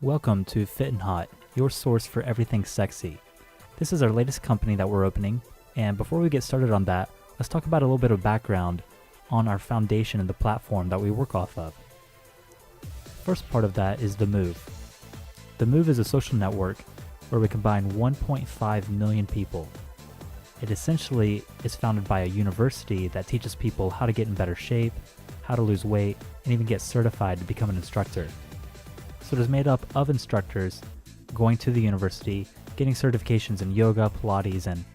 Welcome to FitnHot, your source for everything sexy. This is our latest company that we're opening, and before we get started on that, let's talk about a little bit of background on our foundation and the platform that we work off of. First part of that is The Move. The Move is a social network where we combine 1.5 million people. It essentially is founded by a university that teaches people how to get in better shape, how to lose weight, and even get certified to become an instructor. So it is made up of instructors going to the university, getting certifications in yoga, Pilates, and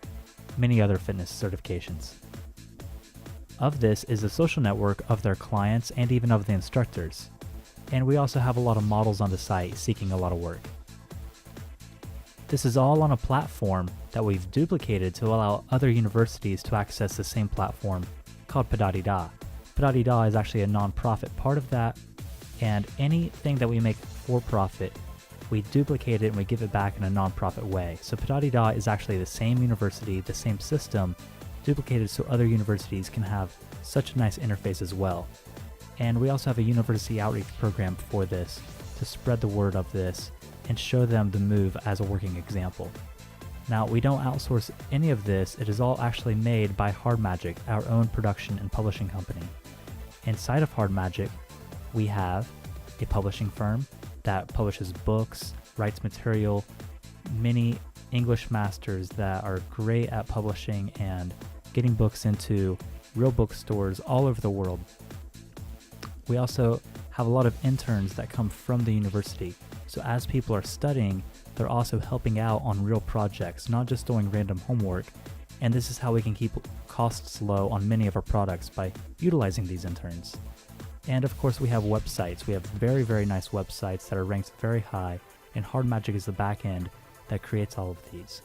many other fitness certifications. Of this is a social network of their clients and even of the instructors. And we also have a lot of models on the site seeking a lot of work. This is all on a platform that we've duplicated to allow other universities to access the same platform called Padadida. Padadida is actually a non-profit part of that, and anything that we make for profit, we duplicate it and we give it back in a non-profit way. So Padadida is actually the same university, the same system, duplicated so other universities can have such a nice interface as well. And we also have a university outreach program for this to spread the word of this and show them the move as a working example. Now, we don't outsource any of this. It is all actually made by Hard Magic, our own production and publishing company. Inside of Hard Magic, we have a publishing firm that publishes books, writes material, many English masters that are great at publishing and getting books into real bookstores all over the world. We also have a lot of interns that come from the university. So as people are studying, they're also helping out on real projects, not just doing random homework. And this is how we can keep costs low on many of our products by utilizing these interns. And of course, we have websites. We have very, very nice websites that are ranked very high, and Hard Magic is the back end that creates all of these.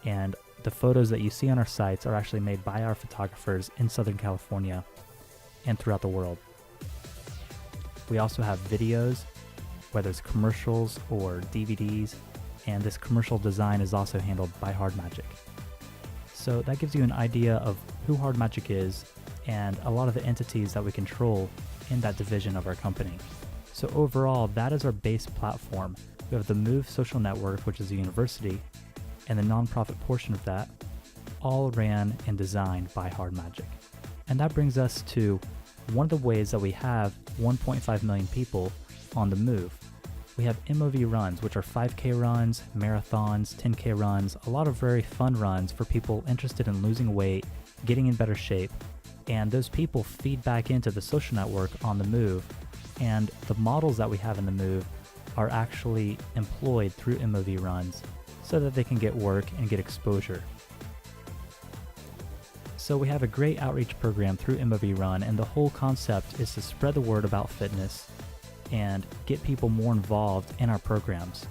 And the photos that you see on our sites are actually made by our photographers in Southern California and throughout the world. We also have videos, whether it's commercials or DVDs, and this commercial design is also handled by Hard Magic. So that gives you an idea of who Hard Magic is and a lot of the entities that we control in that division of our company. So overall, that is our base platform. We have the Move social network, which is a university, and the nonprofit portion of that, all ran and designed by Hard Magic. And that brings us to one of the ways that we have 1.5 million people on the Move. We have MOV runs, which are 5K runs, marathons, 10K runs, a lot of very fun runs for people interested in losing weight, getting in better shape. And those people feed back into the social network on the Move, and the models that we have in the Move are actually employed through MOV runs so that they can get work and get exposure. So we have a great outreach program through MOV Run, and the whole concept is to spread the word about fitness and get people more involved in our programs.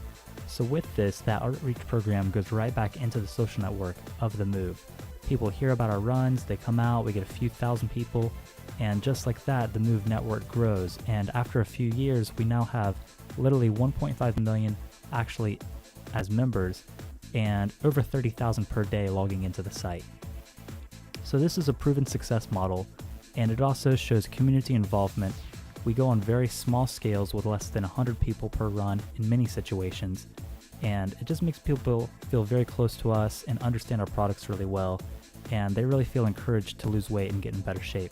So with this, that outreach program goes right back into the social network of the Move. People hear about our runs, they come out, we get a few thousand people, and just like that, the Move network grows. And after a few years, we now have literally 1.5 million actually as members and over 30,000 per day logging into the site. So this is a proven success model, and it also shows community involvement. We go on very small scales with less than 100 people per run in many situations, and it just makes people feel very close to us and understand our products really well, and they really feel encouraged to lose weight and get in better shape.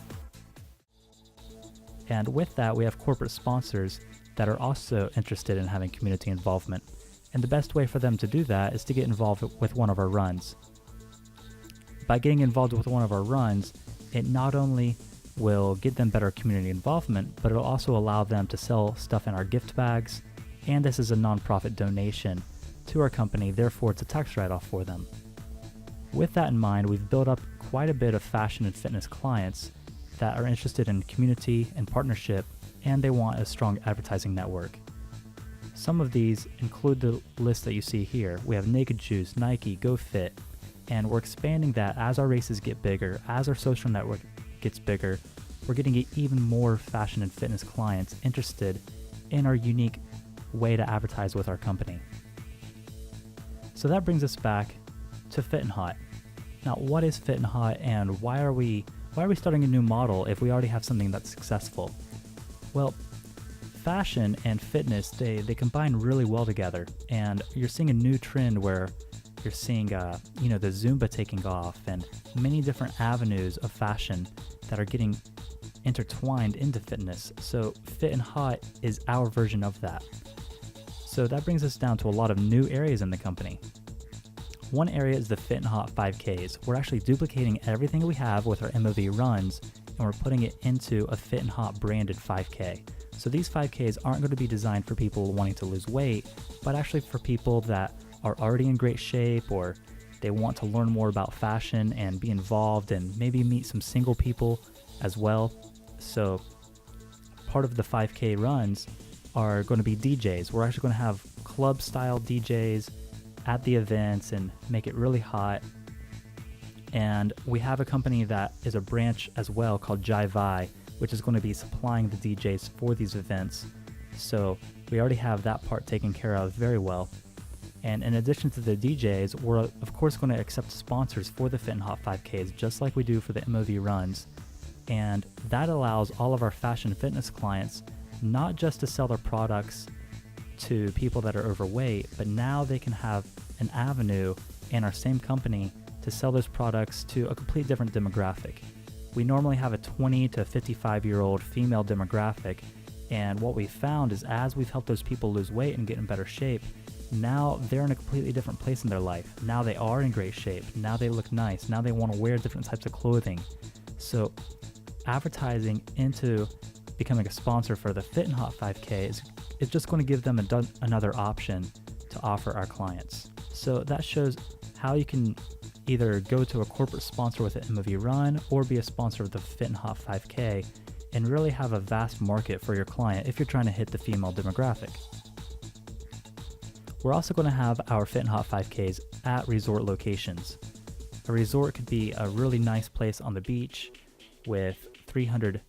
And with that, we have corporate sponsors that are also interested in having community involvement, and the best way for them to do that is to get involved with one of our runs. By getting involved with one of our runs, it not only will get them better community involvement, but it'll also allow them to sell stuff in our gift bags, and this is a nonprofit donation to our company, therefore it's a tax write-off for them. With that in mind, we've built up quite a bit of fashion and fitness clients that are interested in community and partnership, and they want a strong advertising network. Some of these include the list that you see here. We have Naked Juice, Nike, GoFit, and we're expanding that as our races get bigger, as our social network gets bigger. We're getting even more fashion and fitness clients interested in our unique way to advertise with our company. So that brings us back to FitnHot. Now, what is FitnHot, and why are we starting a new model if we already have something that's successful? Well, fashion and fitness, they combine really well together, and you're seeing a new trend where you're seeing the Zumba taking off and many different avenues of fashion that are getting intertwined into fitness. So FitnHot is our version of that. So that brings us down to a lot of new areas in the company. One area is the FitnHot 5Ks. We're actually duplicating everything we have with our MOV runs, and we're putting it into a FitnHot branded 5K. So these 5Ks aren't going to be designed for people wanting to lose weight, but actually for people that are already in great shape, or they want to learn more about fashion and be involved and maybe meet some single people as well. So part of the 5K runs are going to be DJs. We're actually going to have club style DJs at the events and make it really hot. And we have a company that is a branch as well called Jive, which is going to be supplying the DJs for these events. So we already have that part taken care of very well. And in addition to the DJs, we're of course going to accept sponsors for the FitnHot 5Ks, just like we do for the MOV runs. And that allows all of our fashion fitness clients not just to sell their products to people that are overweight, but now they can have an avenue in our same company to sell those products to a complete different demographic. We normally have a 20 to 55-year-old female demographic, and what we found is as we've helped those people lose weight and get in better shape, now they're in a completely different place in their life. Now they are in great shape. Now they look nice. Now they want to wear different types of clothing. So advertising into becoming a sponsor for the FitnHot 5K is just going to give them another option to offer our clients. So that shows how you can either go to a corporate sponsor with an MOV run or be a sponsor of the FitnHot 5K and really have a vast market for your client if you're trying to hit the female demographic. We're also going to have our FitnHot 5Ks at resort locations. A resort could be a really nice place on the beach with 300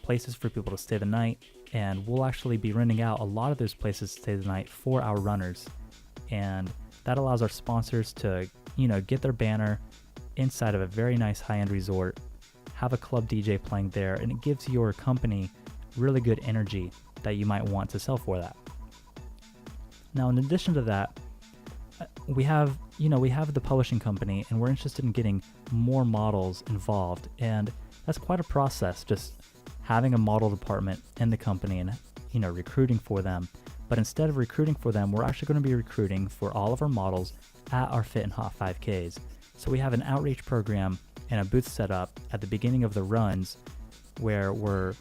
places for people to stay the night, and we'll actually be renting out a lot of those places to stay the night for our runners. And that allows our sponsors to, get their banner inside of a very nice high-end resort, have a club DJ playing there, and it gives your company really good energy that you might want to sell for that. Now, in addition to that, we have the publishing company, and we're interested in getting more models involved, and that's quite a process, just having a model department in the company and recruiting for them. But instead of recruiting for them, we're actually going to be recruiting for all of our models at our FitnHot 5Ks. So we have an outreach program and a booth set up at the beginning of the runs where we're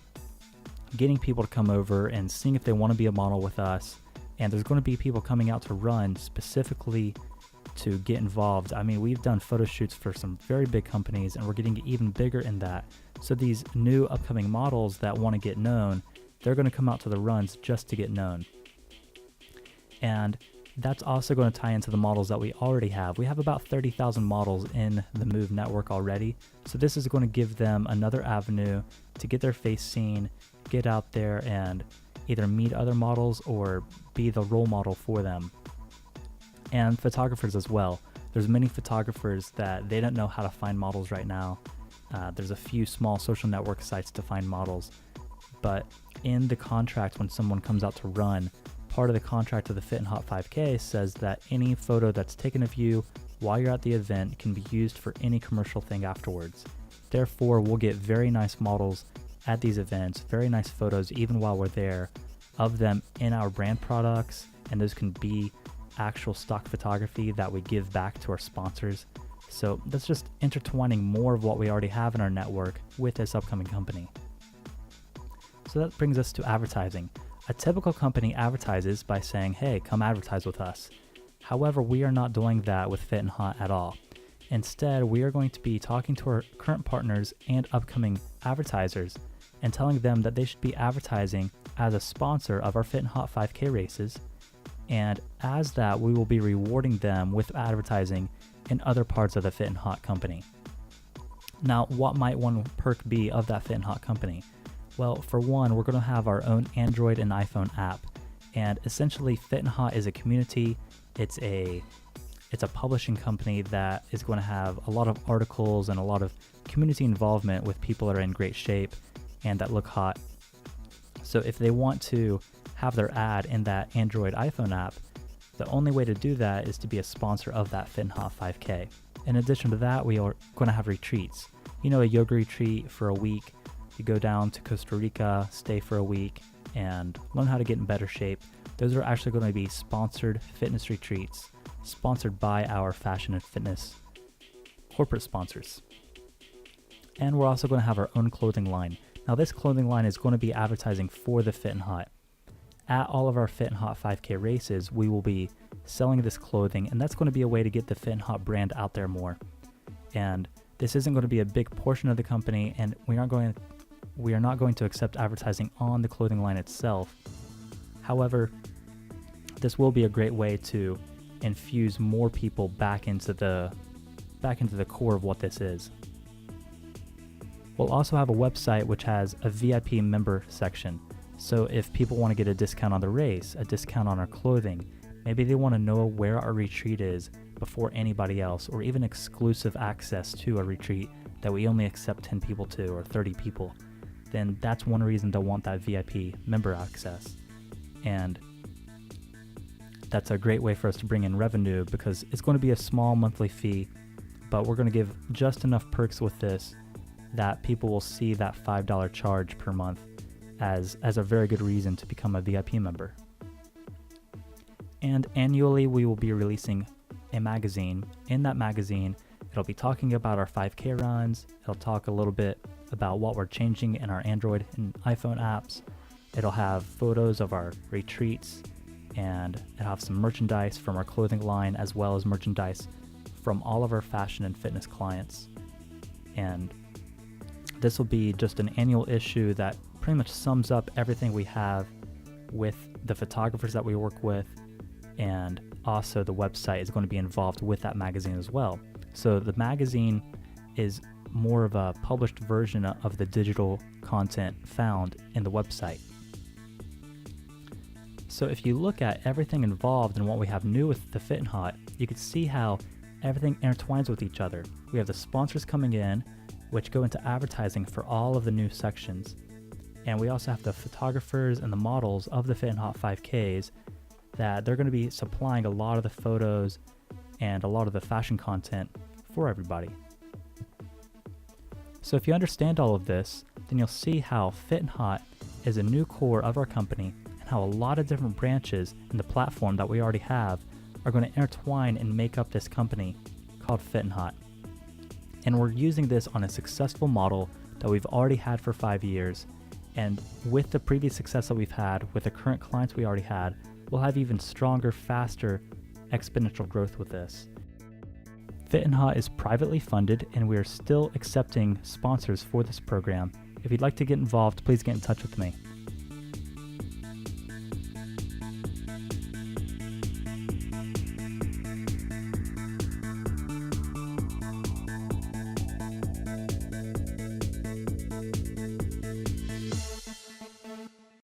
getting people to come over and seeing if they want to be a model with us. And there's going to be people coming out to run specifically to get involved. I mean, we've done photo shoots for some very big companies, and we're getting even bigger in that. So these new upcoming models that want to get known, they're going to come out to the runs just to get known. And that's also going to tie into the models that we already have. We have about 30,000 models in the Move network already. So this is going to give them another avenue to get their face seen, get out there and either meet other models or be the role model for them. And photographers as well. There's many photographers that they don't know how to find models right now. There's a few small social network sites to find models. But in the contract, when someone comes out to run, part of the contract of the FitnHot 5K says that any photo that's taken of you while you're at the event can be used for any commercial thing afterwards. Therefore, we'll get very nice models at these events, very nice photos even while we're there of them in our brand products, and those can be actual stock photography that we give back to our sponsors. So that's just intertwining more of what we already have in our network with this upcoming company. So that brings us to advertising. A typical company advertises by saying, hey, come advertise with us. However, we are not doing that with FitnHot at all. Instead, we are going to be talking to our current partners and upcoming advertisers and telling them that they should be advertising as a sponsor of our FitnHot 5K races. And as that, we will be rewarding them with advertising in other parts of the FitnHot company. Now, what might one perk be of that FitnHot company? Well, for one, we're going to have our own Android and iPhone app. And essentially, FitnHot is a community. It's a publishing company that is going to have a lot of articles and a lot of community involvement with people that are in great shape and that look hot. So if they want to have their ad in that Android iPhone app, the only way to do that is to be a sponsor of that FitnHot 5K. In addition to that, we are going to have retreats. You know, a yoga retreat for a week. You go down to Costa Rica, stay for a week, and learn how to get in better shape. Those are actually going to be sponsored fitness retreats, sponsored by our fashion and fitness corporate sponsors. And we're also going to have our own clothing line. Now this clothing line is going to be advertising for the FitnHot. At all of our FitnHot 5K races, we will be selling this clothing, and that's going to be a way to get the FitnHot brand out there more. And this isn't going to be a big portion of the company, and we are not going to accept advertising on the clothing line itself. However, this will be a great way to infuse more people back into the core of what this is. We'll also have a website which has a VIP member section. So if people want to get a discount on the race, a discount on our clothing, maybe they want to know where our retreat is before anybody else, or even exclusive access to a retreat that we only accept 10 people to or 30 people, then that's one reason they'll want that VIP member access. And that's a great way for us to bring in revenue, because it's going to be a small monthly fee, but we're going to give just enough perks with this that people will see that $5 charge per month as a very good reason to become a VIP member. And annually we will be releasing a magazine. In that magazine, it'll be talking about our 5K runs. It'll talk a little bit about what we're changing in our Android and iPhone apps. It'll have photos of our retreats, and it'll have some merchandise from our clothing line, as well as merchandise from all of our fashion and fitness clients. And this will be just an annual issue that pretty much sums up everything we have with the photographers that we work with, and also the website is going to be involved with that magazine as well. So the magazine is more of a published version of the digital content found in the website. So if you look at everything involved and what we have new with the FitnHot, you can see how everything intertwines with each other. We have the sponsors coming in, which go into advertising for all of the new sections. And we also have the photographers and the models of the FitnHot 5Ks that they're going to be supplying a lot of the photos and a lot of the fashion content for everybody. So if you understand all of this, then you'll see how FitnHot is a new core of our company, and how a lot of different branches in the platform that we already have are going to intertwine and make up this company called FitnHot. And we're using this on a successful model that we've already had for 5 years. And with the previous success that we've had with the current clients we already had, we'll have even stronger, faster, exponential growth with this. FitnHot is privately funded, and we are still accepting sponsors for this program. If you'd like to get involved, please get in touch with me.